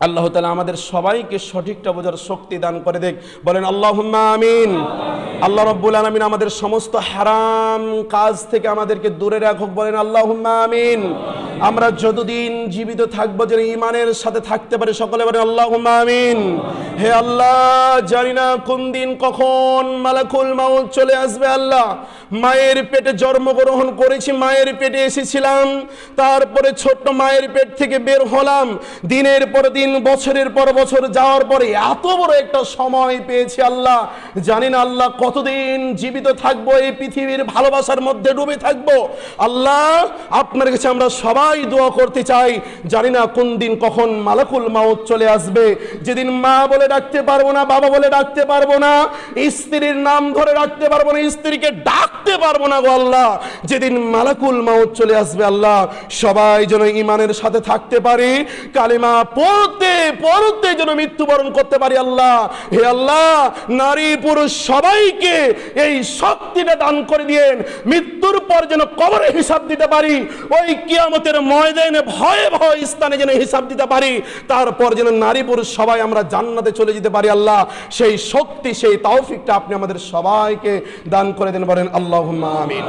আল্লাহ তাআলা আমাদের সবাইকে সঠিকটা বোঝার শক্তি দান করে দেখ। বলেন আল্লাহুম্মা আমিন। আল্লাহ রাব্বুল আলামিন আমাদের সমস্ত হারাম কাজ থেকে আমাদেরকে দূরে রাখুক। বলেন আল্লাহুম্মা আমিন। আমরা যতদিন জীবিত থাকবো যেন ঈমানের সাথে থাকতে পারি, সকলে বলেন আল্লাহুম্মা আমিন। হে আল্লাহ, জানি না কোন দিন কখন মালাকুল মাউত চলে আসবে। আল্লাহ, মায়ের পেটে জন্মগ্রহণ করেছি, মায়ের পেটে এসেছিলাম, তারপরে ছোট্ট মায়ের পেট থেকে বের হলাম, দিনের পর দিন বছরের পর বছর যাওয়ার পরে এত বড় একটা সময় পেয়েছি। আল্লাহ, জানি না আল্লাহ কতদিন জীবিত থাকবো, এই পৃথিবীর ভালোবাসার মধ্যে ডুবে থাকবো। আল্লাহ, আপনার কাছে আমরা সবাই দোয়া করতে চাই, জানি না কোন দিন কখন মালাকুল মাউত চলে আসবে, যেদিন মা বলে ডাকতে পারবো না, বাবা বলে ডাকতে পারবো না, স্ত্রীর নাম ধরে ডাকতে পারবো না, স্ত্রীকে ডাকতে পারবো না। গো আল্লাহ, যেদিন মালাকুল মাউত চলে আসবে, আল্লাহ সবাই যেন ঈমানের সাথে থাকতে পারি, কালিমা পড়তে পড়তে যেন মৃত্যুবরণ করতে পারি। আল্লাহ, হে আল্লাহ, নারী পুরুষ সবাইকে এই শক্তিটা দান করে দিয়েন, মৃত্যুর পর যেন কবরে হিসাব দিতে পারি, ওই কিয়ামতের ময়দানে ভয়ে ভয়ে স্থানে যেন হিসাব দিতে পারি, তারপর যেন নারী পুরুষ সবাই আমরা জান্নাতে চলে যেতে পারি। আল্লাহ, সেই শক্তি, সেই তৌফিকটা আপনি আমাদের সবাইকে দান করে দেন। বলেন আল্লাহুম্মা আমিন।